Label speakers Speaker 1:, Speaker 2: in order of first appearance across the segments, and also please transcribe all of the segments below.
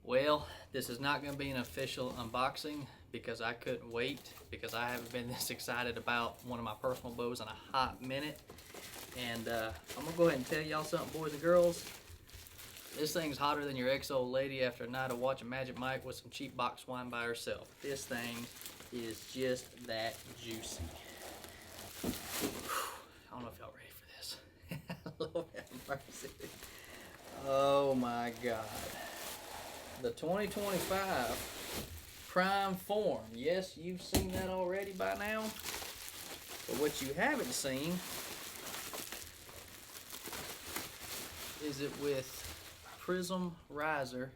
Speaker 1: Well, this is not going to be an official unboxing because I couldn't wait, because I haven't been this excited about one of my personal bows in a hot minute. And I'm going to go ahead and tell y'all something, boys and girls. This thing's hotter than your ex-old lady after a night of watching Magic Mike with some cheap box wine by herself. This thing is just that juicy. I don't know if y'all ready for this. Lord have mercy. Oh my God. The 2025 Prime Form. Yes, you've seen that already by now. But what you haven't seen is it with Prism riser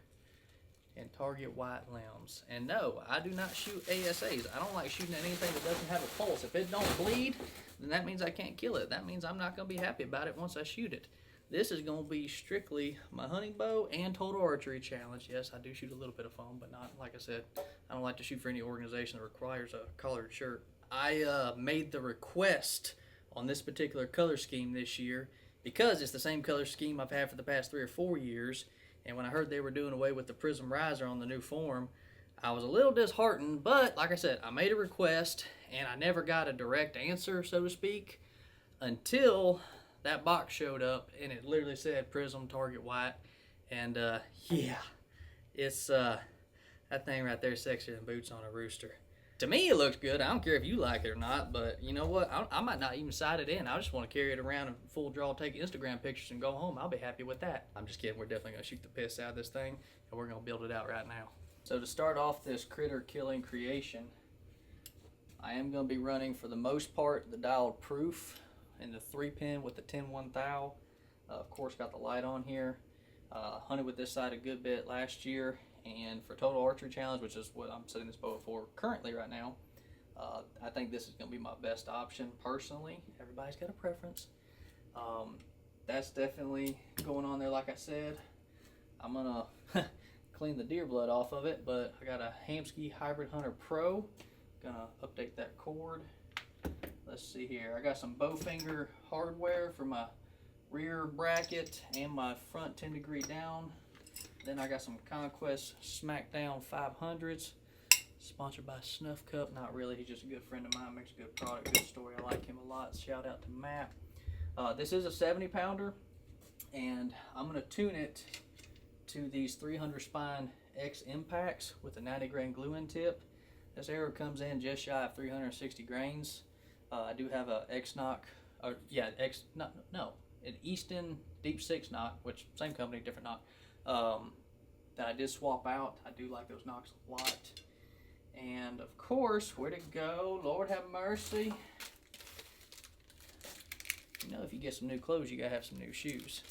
Speaker 1: and target white limbs. And no, I do not shoot ASAs. I don't like shooting at anything that doesn't have a pulse. If it don't bleed, then that means I can't kill it. That means I'm not going to be happy about it once I shoot it. This is going to be strictly my hunting bow and total archery challenge. Yes, I do shoot a little bit of foam, but not, like I said, I don't like to shoot for any organization that requires a collared shirt. I made the request on this particular color scheme this year because it's the same color scheme I've had for the past 3 or 4 years. And when I heard they were doing away with the Prism riser on the new form, I was a little disheartened. But like I said, I made a request and I never got a direct answer, so to speak, until that box showed up and it literally said Prism target white. And yeah, it's that thing right there, sexier than boots on a rooster. To me, it looks good. I don't care if you like it or not, but you know what? I might not even sight it in. I just want to carry it around in full draw, take Instagram pictures, and go home. I'll be happy with that. I'm just kidding. We're definitely going to shoot the piss out of this thing, and we're going to build it out right now. So to start off this critter killing creation, I am going to be running, for the most part, the dialed proof in the 3-pin with the 10-1 thou. Of course, got the light on here. Hunted with this side a good bit last year. And for total archery challenge, which is what I'm setting this bow for currently right now, I think this is going to be my best option personally. Everybody's got a preference. That's definitely going on there. Like I said, I'm gonna clean the deer blood off of it, but I got a Hamskea Hybrid Hunter Pro. Gonna update that cord. Let's see here. I got some Bowfinger hardware for my rear bracket and my front 10-degree down. Then I got some Conquest Smackdown 500s, sponsored by Snuff Cup. Not really, he's just a good friend of mine, makes a good product, good story. I like him a lot. Shout out to Matt. This is a 70-pounder, and I'm going to tune it to these 300 Spine X impacts with a 90-grain glue-in tip. This arrow comes in just shy of 360 grains. I do have a an Easton Deep 6 knock, which same company, different knock. That I did swap out. I do like those knocks a lot. And of course, where'd it go? Lord have mercy. You know, if you get some new clothes, you gotta have some new shoes.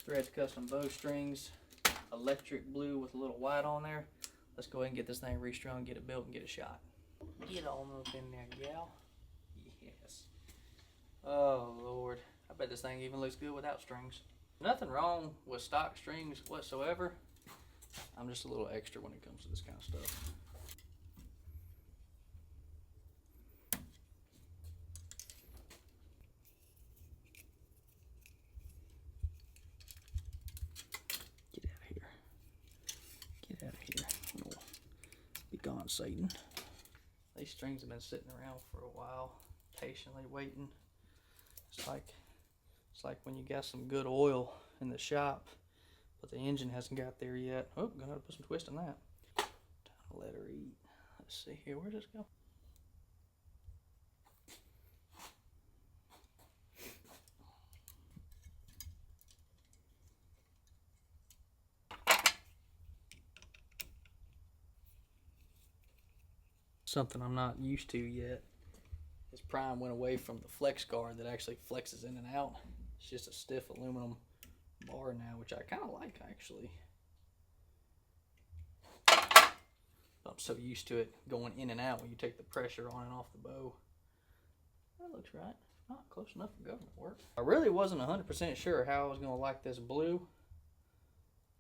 Speaker 1: Threads Custom Bowstrings, electric blue with a little white on there. Let's go ahead and get this thing restrung, get it built, and get it shot. Get on up in there, gal. Yes. Oh, Lord. I bet this thing even looks good without strings. Nothing wrong with stock strings whatsoever. I'm just a little extra when it comes to this kind of stuff. Get out of here. Get out of here. Oh, be gone, Satan. These strings have been sitting around for a while, patiently waiting. It's like when you got some good oil in the shop, but the engine hasn't got there yet. Oh, gonna have to put some twist in that. Time to let her eat. Let's see here, where does this go? Something I'm not used to yet. This Prime went away from the flex guard that actually flexes in and out. It's just a stiff aluminum bar now, which I kind of like, actually. I'm so used to it going in and out when you take the pressure on and off the bow. That looks right. Not close enough for government work. I really wasn't 100% sure how I was going to like this blue,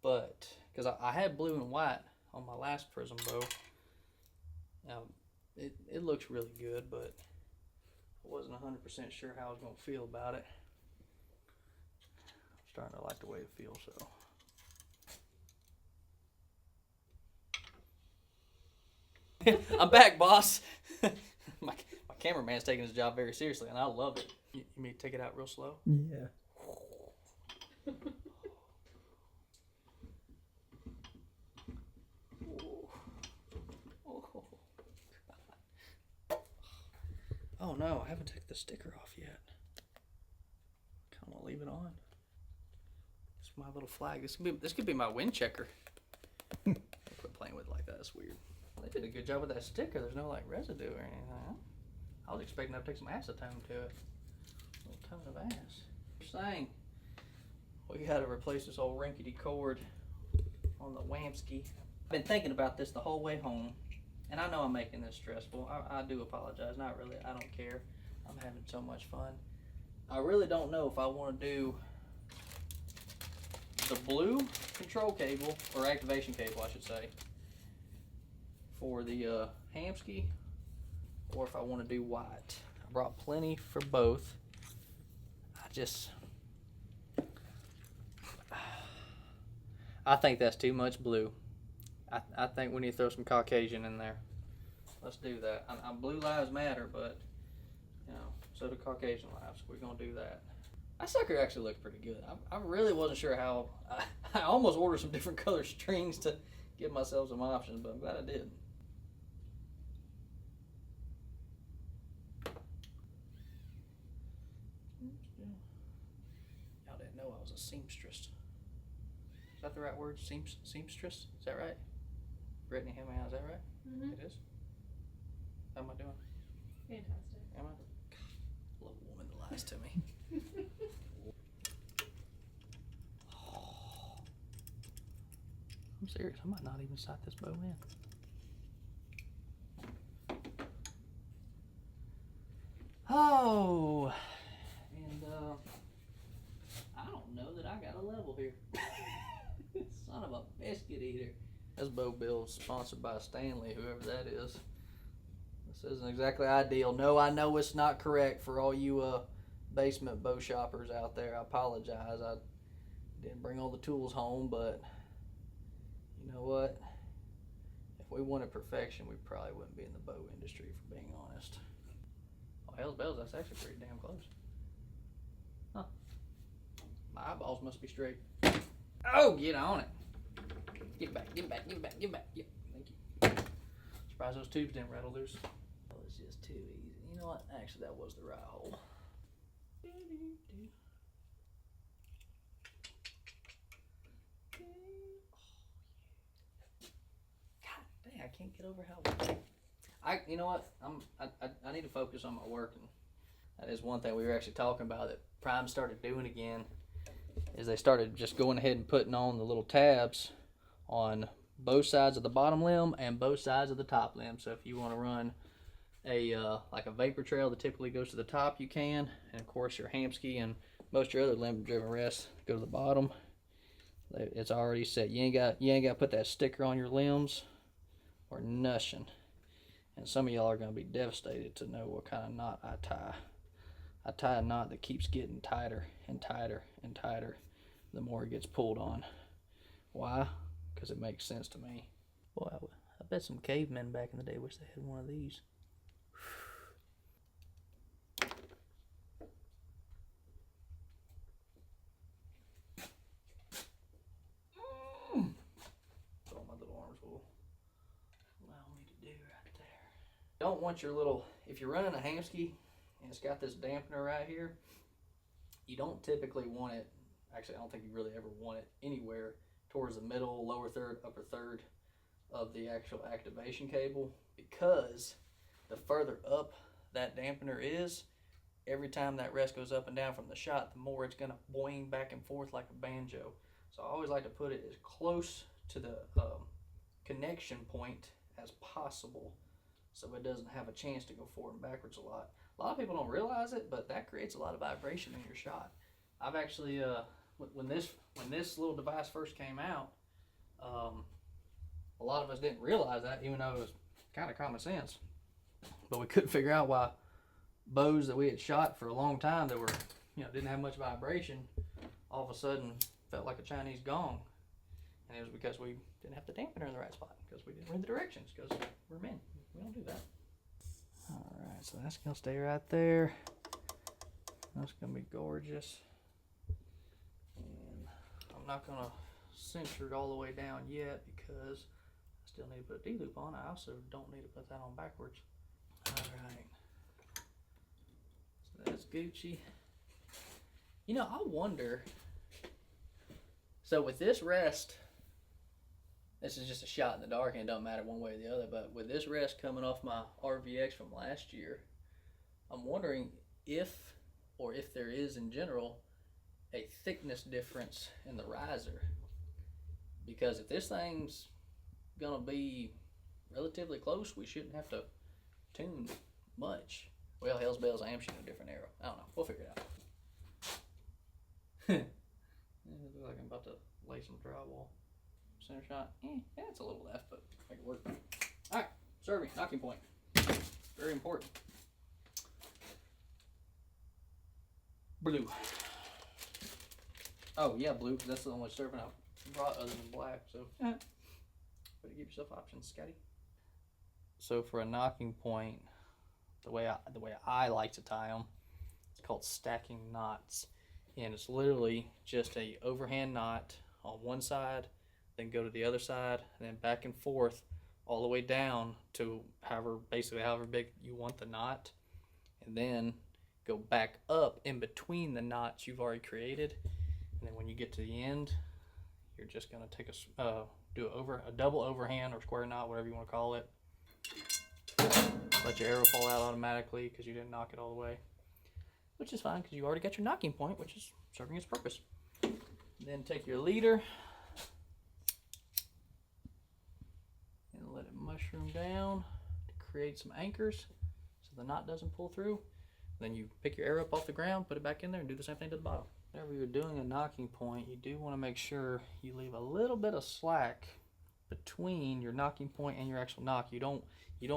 Speaker 1: but because I had blue and white on my last Prism bow. Now, it looks really good, but I wasn't 100% sure how I was going to feel about it. I'm starting to like the way it feels, so. I'm back, boss. my cameraman's taking his job very seriously, and I love it. You mean to take it out real slow?
Speaker 2: Yeah.
Speaker 1: Oh no, I haven't taken the sticker off yet. Kind of want to leave it on. It's my little flag. This could be my wind checker. Quit playing with it like that. It's weird. They did a good job with that sticker. There's no like residue or anything. I was expecting to take some acetone to it. A little ton of ass. Saying we got to replace this old rinkety cord on the Wamsky. I've been thinking about this the whole way home, and I know I'm making this stressful. I do apologize. Not really. I don't care. I'm having so much fun. I really don't know if I want to do the blue control cable, or activation cable I should say, for the Hamsky, or if I want to do white. I brought plenty for both. I think that's too much blue. I think we need to throw some Caucasian in there. Let's do that. Blue lives matter, but you know, so do Caucasian lives. We're gonna do that. That sucker actually looks pretty good. I really wasn't sure how. I almost ordered some different color strings to give myself some options, but I'm glad I did. Y'all didn't know I was a seamstress. Is that the right word? Seamstress? Is that right? Brittany, help me out. Is that right?
Speaker 3: Mm-hmm.
Speaker 1: It is? How am I doing?
Speaker 3: Fantastic.
Speaker 1: Am I? God, love a woman that lies to me. I'm serious. I might not even sight this bow in. Oh, and I don't know that I got a level here. Son of a biscuit eater. This bow build is sponsored by Stanley, whoever that is. This isn't exactly ideal. No, I know it's not correct for all you basement bow shoppers out there. I apologize. I didn't bring all the tools home, but you know what? If we wanted perfection, we probably wouldn't be in the bow industry, for being honest. Oh, hell's bells, that's actually pretty damn close. Huh. My eyeballs must be straight. Oh, get on it. Get back, get back, get back, get back. Yeah, thank you. Surprised those tubes didn't rattle loose. Oh, it's just too easy. You know what? Actually, that was the right hole. God dang, I can't get over how. You know what? I need to focus on my working. That is one thing we were actually talking about that Prime started doing again. Is they started just going ahead and putting on the little tabs on both sides of the bottom limb and both sides of the top limb. So if you want to run a like a vapor trail that typically goes to the top, you can. And of course your Hamsky and most of your other limb driven rests go to the bottom. It's already set. You ain't got to put that sticker on your limbs or nothing. And some of y'all are going to be devastated to know what kind of knot I tie. I tie a knot that keeps getting tighter and tighter and tighter the more it gets pulled on. Why? Because it makes sense to me. Boy, I bet some cavemen back in the day wish they had one of these. That's all my little arms will allow me to do right there. Don't want your little, if you're running a Hamsky and it's got this dampener right here, you don't typically want it, actually I don't think you really ever want it anywhere towards the middle, lower third, upper third of the actual activation cable, because the further up that dampener is, every time that rest goes up and down from the shot, the more it's going to boing back and forth like a banjo. So I always like to put it as close to the connection point as possible so it doesn't have a chance to go forward and backwards a lot. A lot of people don't realize it, but that creates a lot of vibration in your shot. I've actually, when this little device first came out, a lot of us didn't realize that, even though it was kind of common sense. But we couldn't figure out why bows that we had shot for a long time that were, didn't have much vibration, all of a sudden felt like a Chinese gong. And it was because we didn't have the dampener in the right spot, because we didn't read the directions, because we're men. We don't do that. Alright, so that's going to stay right there. That's going to be gorgeous. And I'm not going to center it all the way down yet, because I still need to put a D-loop on. I also don't need to put that on backwards. Alright. So that's Gucci. You know, I wonder, so with this rest, this is just a shot in the dark and it don't matter one way or the other, but with this rest coming off my RVX from last year, I'm wondering if there is in general a thickness difference in the riser. Because if this thing's gonna be relatively close, we shouldn't have to tune much. Well, hell's bells, I am shooting a different arrow. I don't know, we'll figure it out. It looks like I'm about to lay some drywall. Center shot, yeah, it's a little left, but make it work. All right, serving, knocking point. Very important. Blue. Oh yeah, blue, because that's the only serving I brought other than black, so better give yourself options, Scotty. So for a knocking point, the way I like to tie them, it's called stacking knots. And it's literally just a overhand knot on one side, then go to the other side, and then back and forth all the way down to however big you want the knot, and then go back up in between the knots you've already created. And then when you get to the end, you're just gonna take do a double overhand or square knot, whatever you want to call it. Let your arrow fall out automatically because you didn't knock it all the way, which is fine because you already got your knocking point, which is serving its purpose. Then take your leader and let it mushroom down to create some anchors so the knot doesn't pull through. Then you pick your arrow up off the ground, put it back in there, and do the same thing to the bottom. Whenever you're doing a knocking point, you do want to make sure you leave a little bit of slack between your knocking point and your actual knock. You don't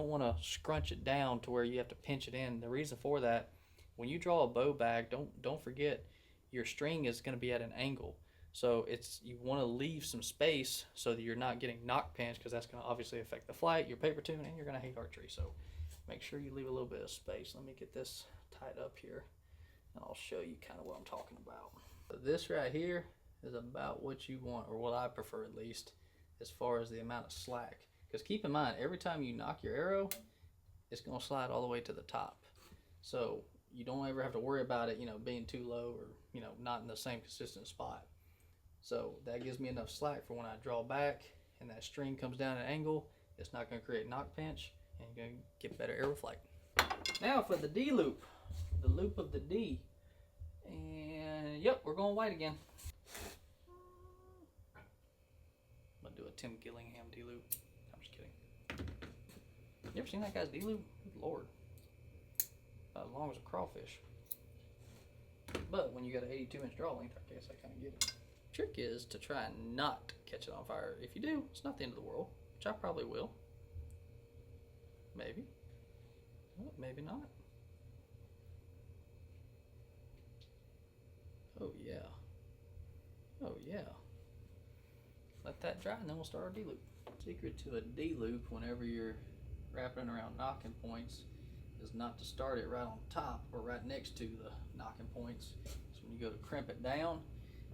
Speaker 1: want to scrunch it down to where you have to pinch it in. The reason for that, when you draw a bow bag, don't forget your string is going to be at an angle. So you want to leave some space so that you're not getting knock pinched, because that's going to obviously affect the flight, your paper tune, and you're going to hate archery. So make sure you leave a little bit of space. Let me get this tied up here, and I'll show you kind of what I'm talking about. So this right here is about what you want, or what I prefer at least, as far as the amount of slack. Because keep in mind, every time you knock your arrow, it's going to slide all the way to the top. So you don't ever have to worry about it, being too low or, not in the same consistent spot. So that gives me enough slack for when I draw back and that string comes down at an angle, it's not going to create knock pinch, and you're going to get better arrow flight. Now for the D loop, the loop of the D. And yep, we're going white again. I'm going to do a Tim Gillingham D loop. I'm just kidding. You ever seen that guy's D loop? Good Lord. About as long as a crawfish. But when you got an 82-inch draw length, I guess I kind of get it. Trick is to try and not catch it on fire. If you do, it's not the end of the world, which I probably will. Maybe. Well, maybe not. Oh yeah. Oh yeah. Let that dry and then we'll start our D loop. Secret to a D loop whenever you're wrapping around knocking points is not to start it right on top or right next to the knocking points. So when you go to crimp it down,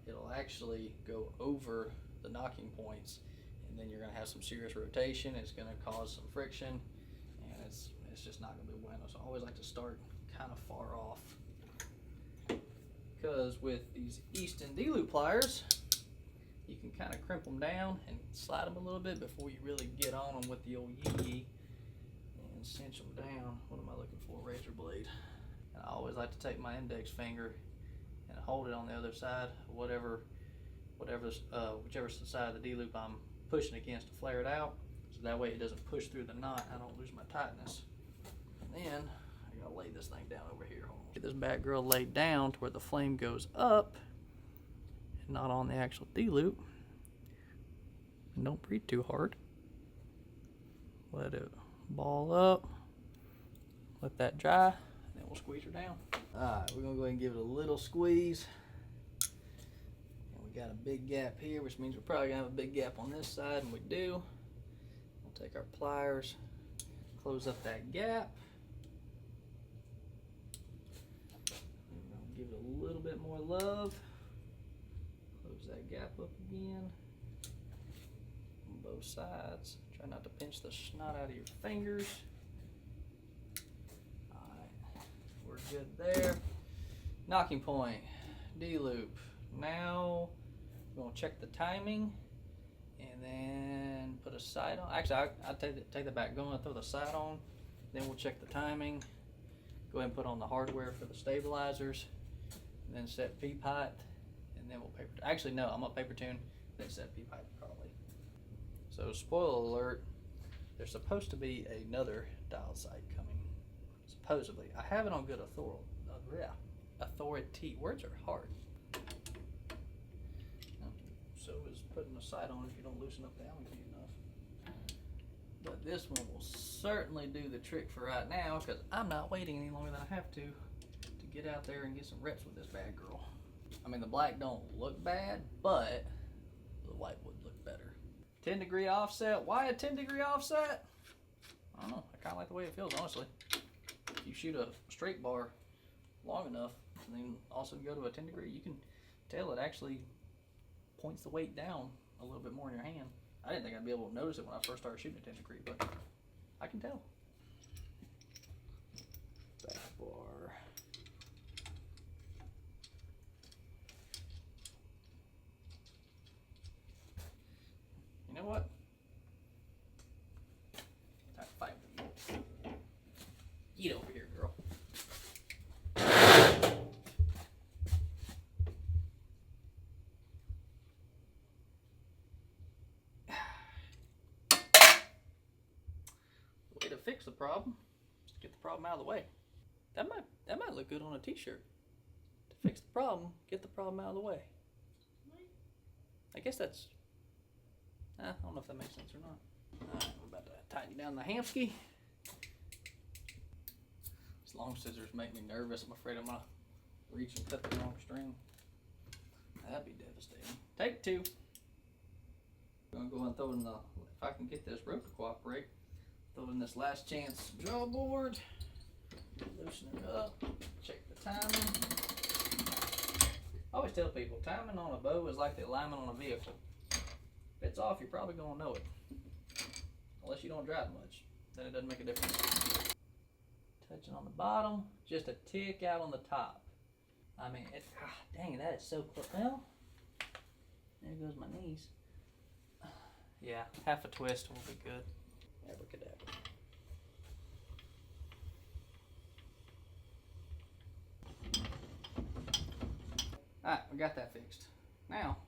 Speaker 1: it'll actually go over the knocking points, and then you're going to have some serious rotation. It's going to cause some friction, and it's just not going to be bueno. So I always like to start kind of far off, because with these Easton D-loop pliers, you can kind of crimp them down and slide them a little bit before you really get on them with the old yee and cinch them down. What am I looking for? Razor blade. And I always like to take my index finger and hold it on the other side, whichever side of the D-loop I'm pushing against to flare it out, so that way it doesn't push through the knot. I don't lose my tightness. And then I gotta lay this thing down over here. Get this back girl laid down to where the flame goes up and not on the actual D-loop. And don't breathe too hard. Let it ball up. Let that dry, and then we'll squeeze her down. Alright, we're gonna go ahead and give it a little squeeze. And we got a big gap here, which means we're probably gonna have a big gap on this side, and we do. We'll take our pliers, close up that gap. Give it a little bit more love. Close that gap up again on both sides. Try not to pinch the snot out of your fingers. Alright, we're good there. Knocking point, D-loop. Now we're going to check the timing and then put a sight on. Actually, I'll take that back. Go and throw the sight on. Then we'll check the timing. Go ahead and put on the hardware for the stabilizers. And then set peep height. And then we'll paper. Actually, no, I'm going to paper tune. Then set peep height probably. So, spoiler alert. There's supposed to be another dial sight coming. Supposedly. I have it on good authority. Words are hard. So is putting a sight on if you don't loosen up the Allen key enough. But this one will certainly do the trick for right now because I'm not waiting any longer than I have to get out there and get some reps with this bad girl. I mean, the black don't look bad, but the white would look better. 10-degree offset. Why a 10-degree offset? I don't know. I kind of like the way it feels, honestly. If you shoot a straight bar long enough and then also go to a 10-degree, you can tell it actually points the weight down a little bit more in your hand. I didn't think I'd be able to notice it when I first started shooting a 10-degree, but I can tell. Back bar. You know what? Time to fight with you. Get over here, girl. Way to fix the problem. Just get the problem out of the way. That might look good on a t-shirt. To fix the problem, get the problem out of the way. I guess that's I don't know if that makes sense or not. Alright, we're about to tighten down the hamski. These long scissors make me nervous. I'm afraid I'm going to reach and cut the wrong string. That'd be devastating. Take two. I'm going to go ahead and throw in the, if I can get this rope to cooperate, throw in this last chance draw board. Loosen it up. Check the timing. I always tell people, timing on a bow is like the alignment on a vehicle. If it's off, you're probably going to know it. Unless you don't drive much. Then it doesn't make a difference. Touching on the bottom. Just a tick out on the top. I mean, dang, that is so close. Well, there goes my knees. Yeah, half a twist will be good. Abracadabra. Alright, we got that fixed. Now,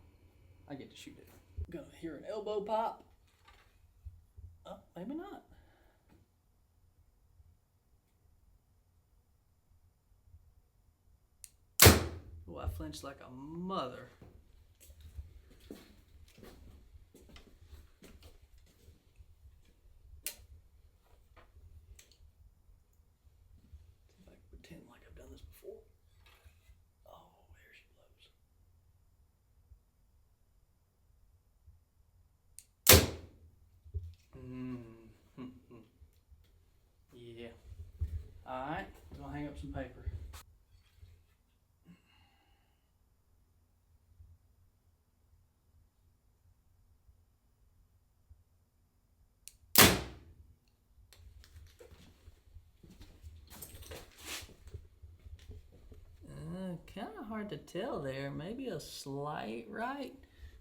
Speaker 1: I get to shoot it. Gonna hear an elbow pop. Oh, maybe not. Oh, I flinched like a mother. See if I can pretend like I've done this before. Oh, there she blows. Yeah. Alright, we're gonna hang up some paper. Kind of hard to tell there. Maybe a slight right.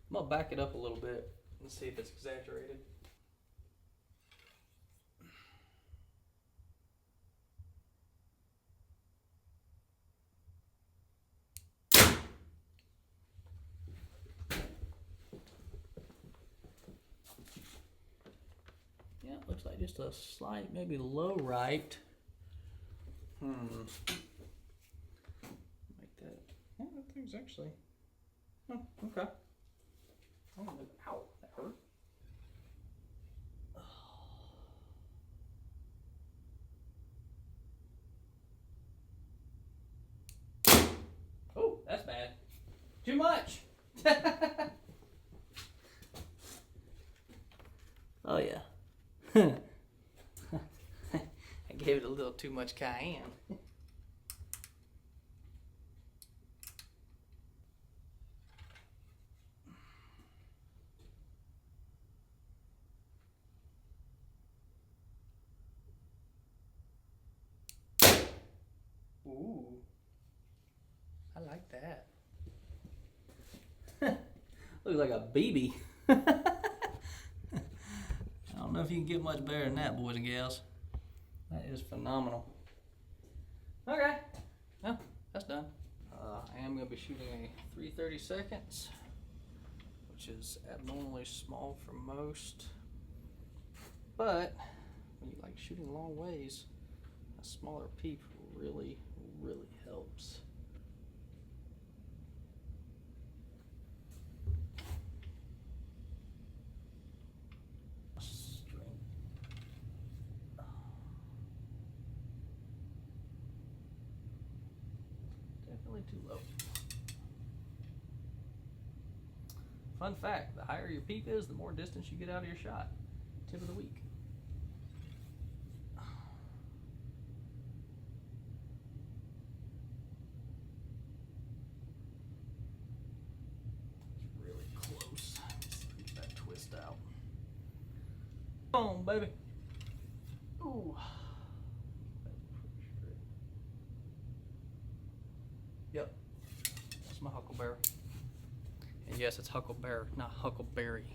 Speaker 1: I'm gonna back it up a little bit and see if it's exaggerated. Yeah, it looks like just a slight, maybe low right. Make that. Yeah, that thing's actually. Oh, okay. Oh, ow, that hurt. Oh, that's bad. Too much. Oh yeah. I gave it a little too much cayenne. Ooh, I like that. Looks like a BB. I don't know if you can get much better than that, boys and gals. That is phenomenal. Okay, well, that's done. I am going to be shooting a 3/32, which is abnormally small for most. But when you like shooting long ways, a smaller peep really, really helps. Definitely too low. Fun fact, the higher your peep is, the more distance you get out of your shot. Tip of the week. It's really close. Let's get that twist out. Boom, baby. Ooh. Yep. That's my huckleberry. And yes, it's huckleberry, not huckleberry.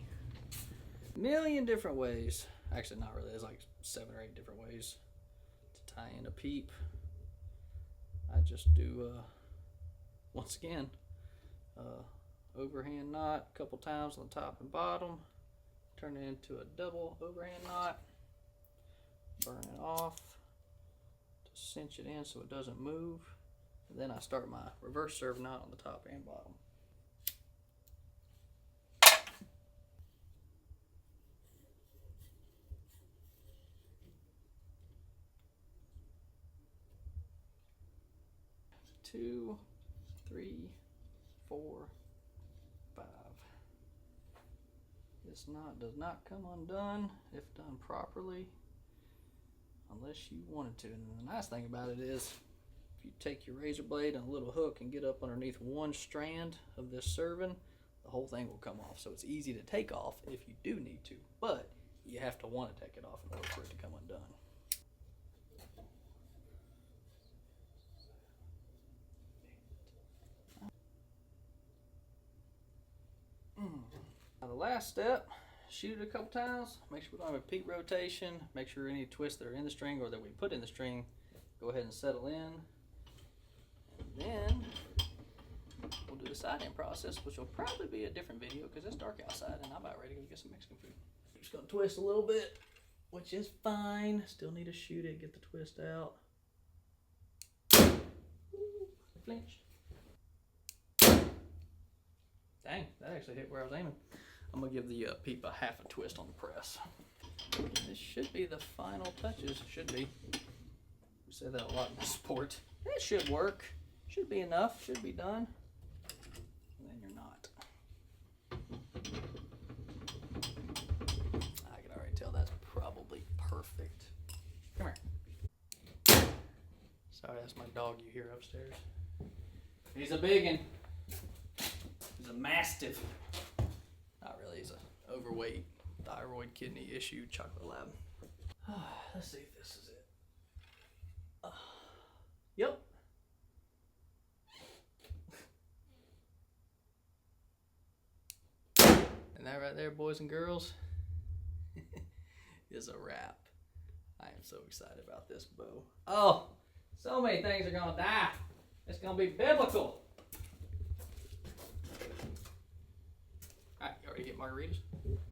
Speaker 1: Million different ways. Actually, not really. There's like 7 or 8 different ways to tie in a peep. I just do, once again, overhand knot a couple times on the top and bottom. Turn it into a double overhand knot. Burn it off to cinch it in so it doesn't move. And then I start my reverse serve knot on the top and bottom. Two, 3, 4, 5. This knot does not come undone if done properly, unless you wanted to. And the nice thing about it is, if you take your razor blade and a little hook and get up underneath one strand of this serving, the whole thing will come off. So it's easy to take off if you do need to, but you have to want to take it off in order for it to come undone. Now the last step, shoot it a couple times, make sure we don't have a peak rotation, make sure any twists that are in the string or that we put in the string go ahead and settle in. And then we'll do the side-in process, which will probably be a different video because it's dark outside and I'm about ready to go get some Mexican food. Just gonna twist a little bit, which is fine. Still need to shoot it, get the twist out. Flinch. Dang, that actually hit where I was aiming. I'm gonna give the peep a half a twist on the press. This should be the final touches. Should be. We say that a lot in this sport. It should work. Should be enough. Should be done. And then you're not. I can already tell that's probably perfect. Come here. Sorry, that's my dog you hear upstairs. He's a biggin'. He's a mastiff. Not really, he's an overweight, thyroid kidney issue chocolate lab. Let's see if this is it. Yep. And that right there, boys and girls, is a wrap. I am so excited about this bow. Oh, so many things are gonna die. It's gonna be biblical. Alright, you already get margaritas?